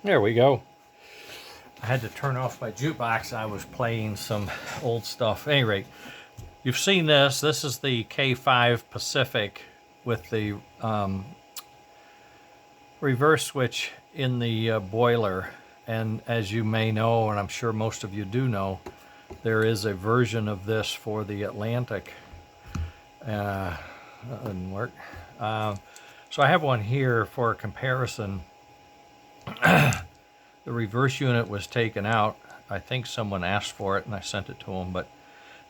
There we go. I had to turn off my jukebox. I was playing some old stuff. At any rate, you've seen this. This is the K5 Pacific with the reverse switch in the boiler. And as you may know, and I'm sure most of you do know, there is a version of this for the Atlantic. That didn't work. So I have one here for comparison. The reverse unit was taken out. I think someone asked for it and I sent it to them. But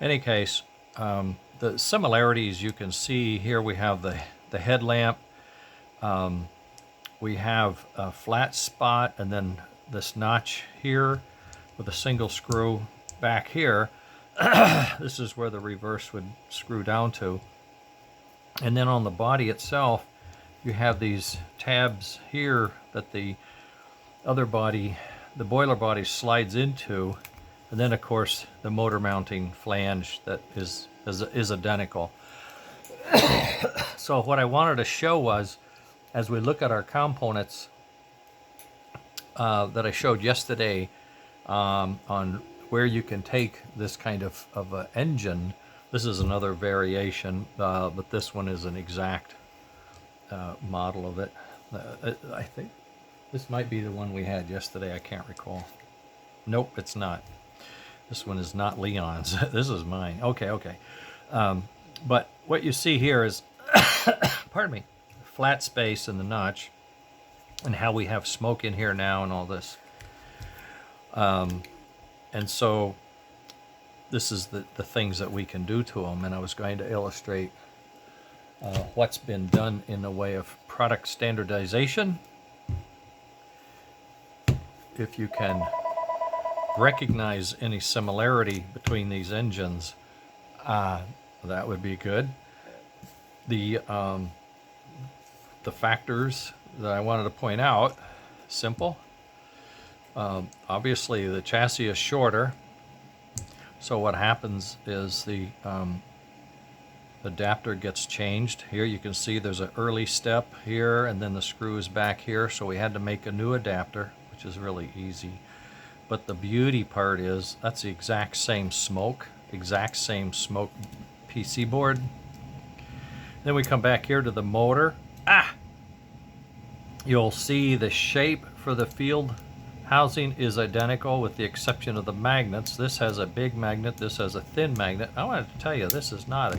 in any case, the similarities you can see here, we have the headlamp. We have a flat spot and then this notch here with a single screw back here. This is where the reverse would screw down to. And then on the body itself, you have these tabs here that the other body, the boiler body, slides into, and then of course the motor mounting flange that is identical. So what I wanted to show was, as we look at our components that I showed yesterday on where you can take this kind of an engine. This is another variation, but this one is an exact model of it. I think this might be the one we had yesterday. I can't recall. Nope, it's not. This one is not Leon's. This is mine. Okay. But what you see here is, pardon me, flat space in the notch, and how we have smoke in here now and all this. And so this is the things that we can do to them. And I was going to illustrate what's been done in the way of product standardization. If you can recognize any similarity between these engines, that would be good. The factors that I wanted to point out, simple. Obviously the chassis is shorter, so what happens is the adapter gets changed. Here you can see there's an early step here and then the screw is back here, so we had to make a new adapter, which is really easy. But the beauty part is that's the exact same smoke PC board. Then we come back here to the motor. You'll see the shape for the field housing is identical with the exception of the magnets. This has a big magnet, this has a thin magnet. I wanted to tell you, this is not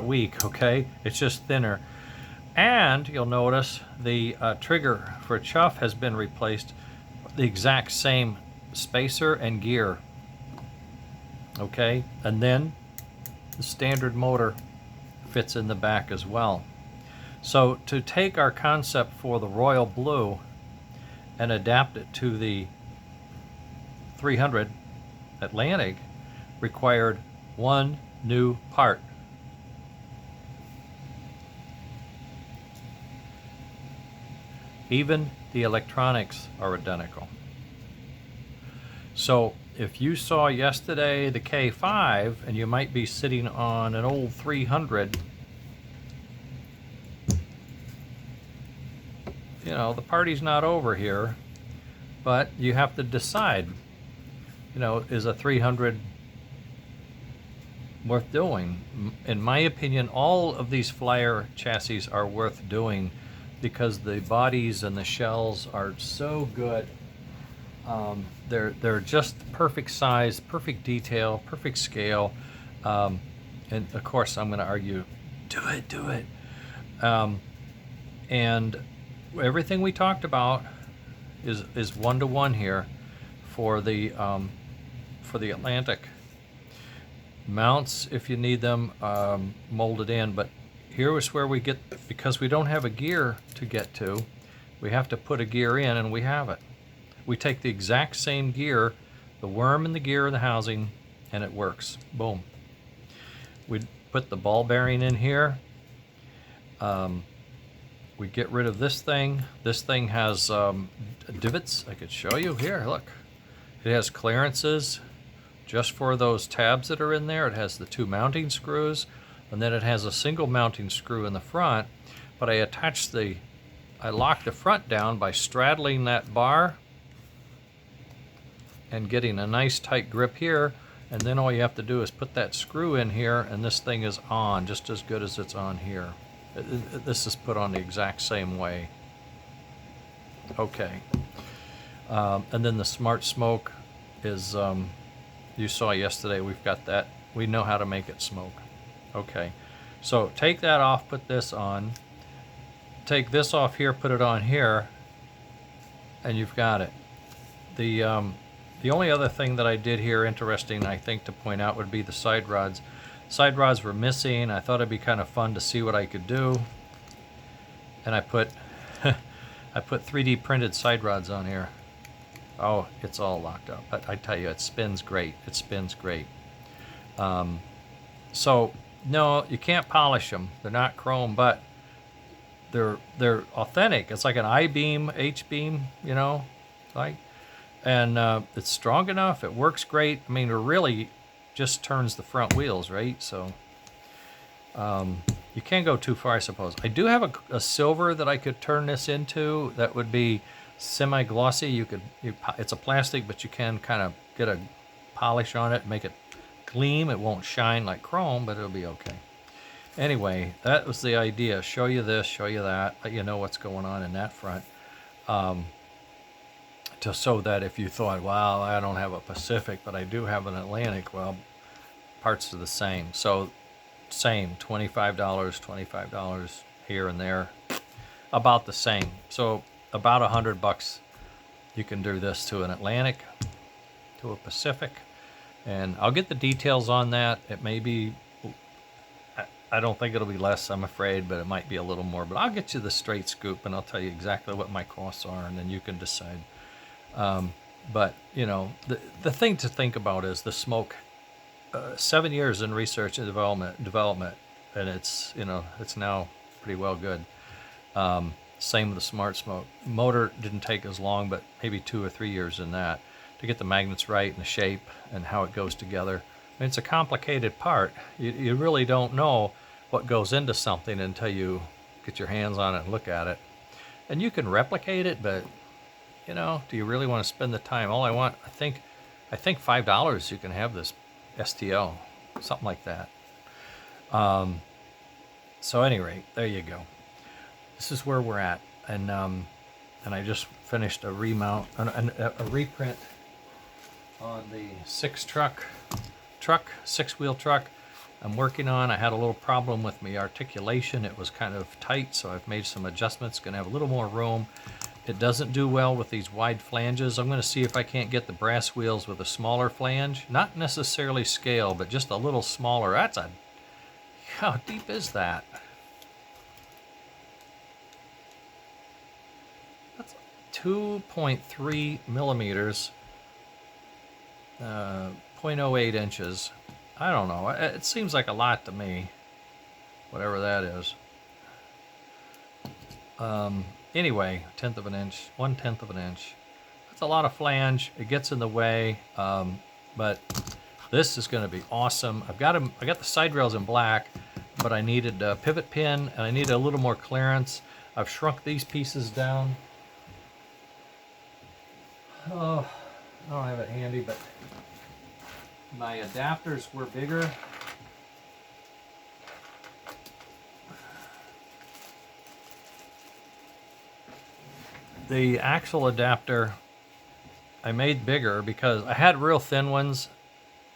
weak, okay? It's just thinner. And you'll notice the trigger for chuff has been replaced, the exact same spacer and gear, okay? And then the standard motor fits in the back as well. So to take our concept for the Royal Blue and adapt it to the 300 Atlantic required one new part. Even the electronics are identical. So if you saw yesterday the K5 and you might be sitting on an old 300, you know, the party's not over here, but you have to decide, you know, is a 300 worth doing? In my opinion, all of these Flyer chassis are worth doing because the bodies and the shells are so good. They're just perfect size, perfect detail, perfect scale, and of course I'm going to argue, do it. And everything we talked about is one-to-one here for the Atlantic. Mounts, if you need them, molded in, but here is where we get, because we don't have a gear to get to, we have to put a gear in, and we have it. We take the exact same gear, the worm and the gear in the housing, and it works. Boom. We put the ball bearing in here. We get rid of this thing. This thing has divots. I could show you here, look. It has clearances just for those tabs that are in there. It has the two mounting screws, and then it has a single mounting screw in the front, but I attached the I lock the front down by straddling that bar and getting a nice tight grip here, and then all you have to do is put that screw in here, and this thing is on just as good as it's on here. This is put on the exact same way. Okay. And then the smart smoke is, you saw yesterday, we've got that. We know how to make it smoke. Okay. So take that off, put this on. Take this off here, put it on here, and you've got it. The only other thing that I did here, interesting, I think, to point out would be the side rods. Side rods were missing. I thought it'd be kind of fun to see what I could do. And I put I put 3D printed side rods on here. Oh, it's all locked up. I tell you, it spins great. It spins great. So, no, you can't polish them. They're not chrome, but they're authentic. It's like an I-beam, H-beam, you know, like. And it's strong enough. It works great. I mean, it really just turns the front wheels, right? So you can't go too far, I suppose. I do have a silver that I could turn this into that would be semi-glossy. It's a plastic, but you can kind of get a polish on it, make it gleam. It won't shine like chrome, but it'll be okay. Anyway, that was the idea. Show you this, show you that, let you know what's going on in that front. So that if you thought, well, I don't have a Pacific, but I do have an Atlantic, well, parts are the same. So same, $25 here and there, about the same. So about $100 you can do this to an Atlantic, to a Pacific, and I'll get the details on that. It may be, I don't think it'll be less, I'm afraid, but it might be a little more. But I'll get you the straight scoop, and I'll tell you exactly what my costs are, and then you can decide. But you know, the thing to think about is the smoke. 7 years in research and development, and it's, you know, it's now pretty well good. Same with the smart smoke. Motor didn't take as long, but maybe 2 or 3 years in that to get the magnets right and the shape and how it goes together. I mean, it's a complicated part. You really don't know what goes into something until you get your hands on it and look at it. And you can replicate it, but you know, do you really want to spend the time? All I want, I think $5 you can have this STL, something like that. So at any rate, there you go. This is where we're at, and I just finished a remount, a reprint on the six-wheel truck. I'm working on. I had a little problem with my articulation. It was kind of tight, so I've made some adjustments. Going to have a little more room. It doesn't do well with these wide flanges. I'm going to see if I can't get the brass wheels with a smaller flange. Not necessarily scale, but just a little smaller. How deep is that? That's 2.3 millimeters, 0.08 inches. I don't know. It seems like a lot to me, whatever that is. Anyway, 1/10 of an inch, 1/10 of an inch. That's a lot of flange. It gets in the way, but this is going to be awesome. I got the side rails in black, but I needed a pivot pin and I needed a little more clearance. I've shrunk these pieces down. Oh, I don't have it handy, but my adapters were bigger. The axle adapter I made bigger because I had real thin ones,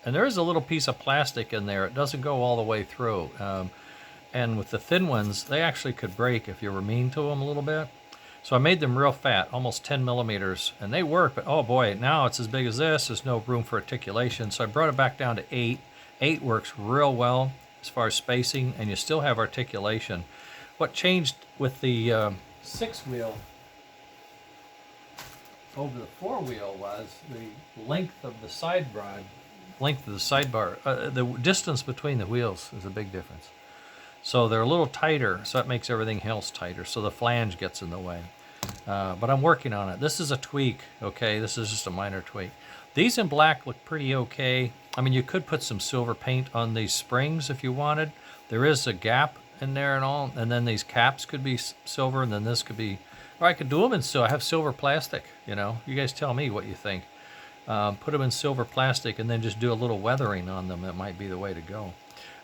and there is a little piece of plastic in there. It doesn't go all the way through. And with the thin ones, they actually could break if you were mean to them a little bit. So I made them real fat, almost 10 millimeters, and they work, but oh boy, now it's as big as this. There's no room for articulation, so I brought it back down to 8. 8 works real well as far as spacing, and you still have articulation. What changed with the 6-wheel over the 4-wheel was the length of the side rod, length of the sidebar. The distance between the wheels is a big difference. So they're a little tighter, so that makes everything else tighter, so the flange gets in the way. But I'm working on it. This is a tweak, okay? This is just a minor tweak. These in black look pretty okay. I mean, you could put some silver paint on these springs if you wanted. There is a gap in there and all, and then these caps could be silver, and then this could be Or I could do them in silver. I have silver plastic, you know. You guys tell me what you think. Put them in silver plastic and then just do a little weathering on them. That might be the way to go.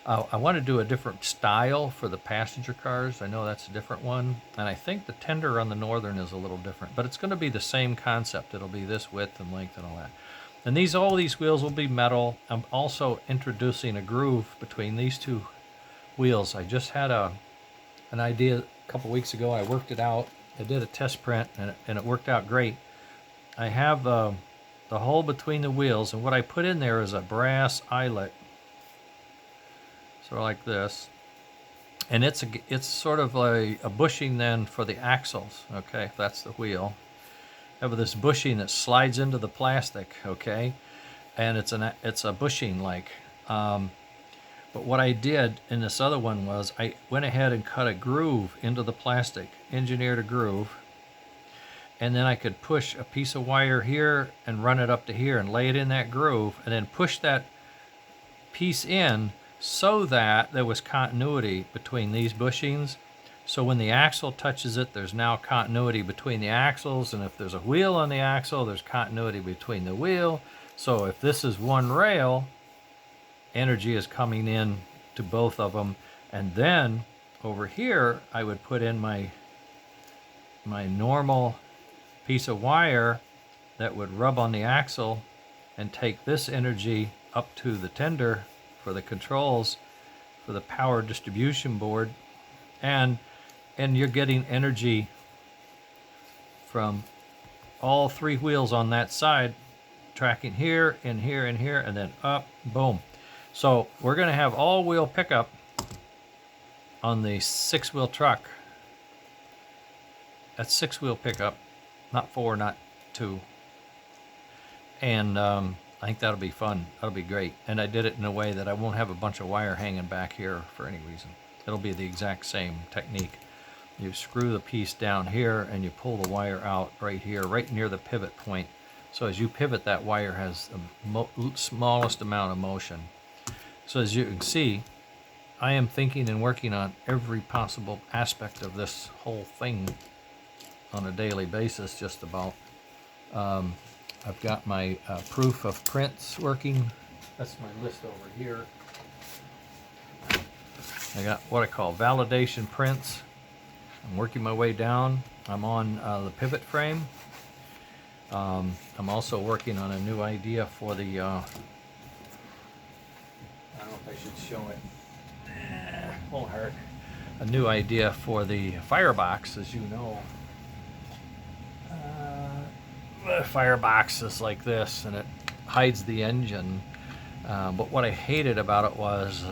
I want to do a different style for the passenger cars. I know that's a different one. And I think the tender on the Northern is a little different. But it's going to be the same concept. It'll be this width and length and all that. And all these wheels will be metal. I'm also introducing a groove between these two wheels. I just had an idea a couple weeks ago. I worked it out. I did a test print and it worked out great. I have the hole between the wheels, and what I put in there is a brass eyelet, sort of like this, and it's sort of a bushing then for the axles. Okay, if that's the wheel, I have this bushing that slides into the plastic. Okay, and it's a bushing like. But what I did in this other one was I went ahead and cut a groove into the plastic, engineered a groove, and then I could push a piece of wire here and run it up to here and lay it in that groove and then push that piece in so that there was continuity between these bushings. So when the axle touches it, there's now continuity between the axles, and if there's a wheel on the axle, there's continuity between the wheel. So if this is one rail, energy is coming in to both of them. And then over here I would put in my normal piece of wire that would rub on the axle and take this energy up to the tender for the controls for the power distribution board, and you're getting energy from all three wheels on that side, tracking here and here and here, and then up, boom. So we're going to have all-wheel pickup on the six-wheel truck. That's six-wheel pickup, not four, not two. And I think that'll be fun. That'll be great. And I did it in a way that I won't have a bunch of wire hanging back here for any reason. It'll be the exact same technique. You screw the piece down here and you pull the wire out right here, right near the pivot point. So as you pivot, that wire has the smallest amount of motion. So as you can see, I am thinking and working on every possible aspect of this whole thing on a daily basis, just about. I've got my proof of prints working. That's my list over here. I got what I call validation prints. I'm working my way down. I'm on the pivot frame. I'm also working on a new idea for the I don't know if I should show it. Won't hurt. A new idea for the firebox, as you know. The firebox is like this, and it hides the engine. But what I hated about it was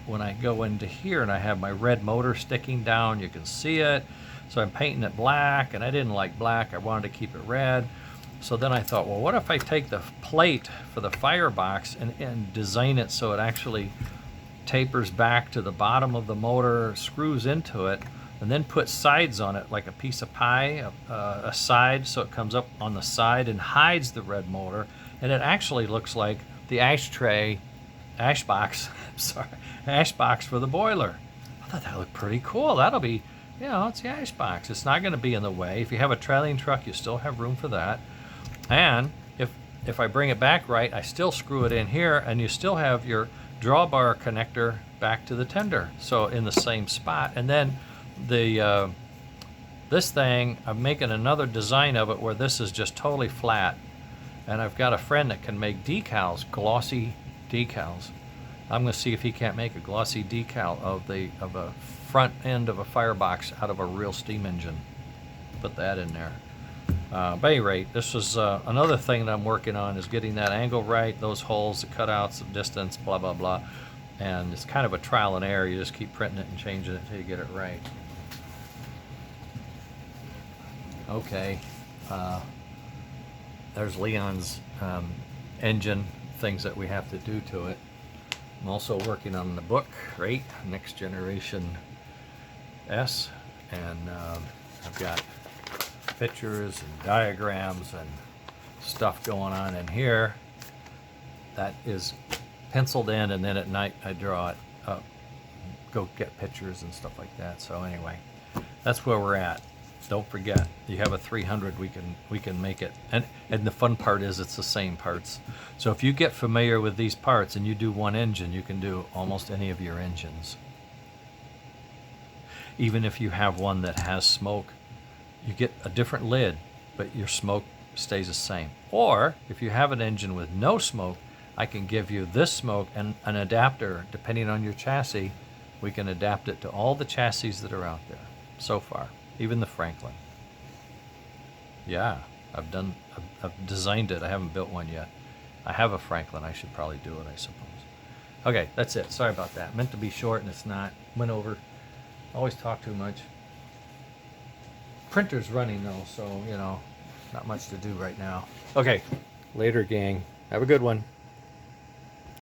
when I go into here and I have my red motor sticking down, you can see it. So I'm painting it black, and I didn't like black. I wanted to keep it red. So then I thought, well, what if I take the plate for the firebox and design it so it actually tapers back to the bottom of the motor, screws into it, and then put sides on it like a piece of pie, a side, so it comes up on the side and hides the red motor, and it actually looks like the ash box for the boiler. I thought that looked pretty cool. That'll be, it's the ash box. It's not going to be in the way. If you have a trailing truck, you still have room for that. And if I bring it back right, I still screw it in here, and you still have your drawbar connector back to the tender, so in the same spot. And then this thing, I'm making another design of it where this is just totally flat. And I've got a friend that can make decals, glossy decals. I'm going to see if he can't make a glossy decal of a front end of a firebox out of a real steam engine. Put that in there. At any rate, this is another thing that I'm working on, is getting that angle right, those holes, the cutouts, the distance, blah, blah, blah. And it's kind of a trial and error. You just keep printing it and changing it until you get it right. Okay. There's Leon's engine, things that we have to do to it. I'm also working on the book, right? Next Generation S. And I've got pictures and diagrams and stuff going on in here that is penciled in, and then at night I draw it up, go get pictures and stuff like that. So anyway, that's where we're at. Don't forget, you have a 300, we can make it. And the fun part is it's the same parts. So if you get familiar with these parts and you do one engine, you can do almost any of your engines. Even if you have one that has smoke, you get a different lid, but your smoke stays the same. Or if you have an engine with no smoke, I can give you this smoke and an adapter. Depending on your chassis, we can adapt it to all the chassis that are out there so far, even the Franklin. Yeah, I've designed it. I haven't built one yet. I have a Franklin. I should probably do it, I suppose. Okay, that's it. Sorry about that. Meant to be short and it's not. Went over. Always talk too much. Printer's running though, so, not much to do right now. Okay, later, gang. Have a good one.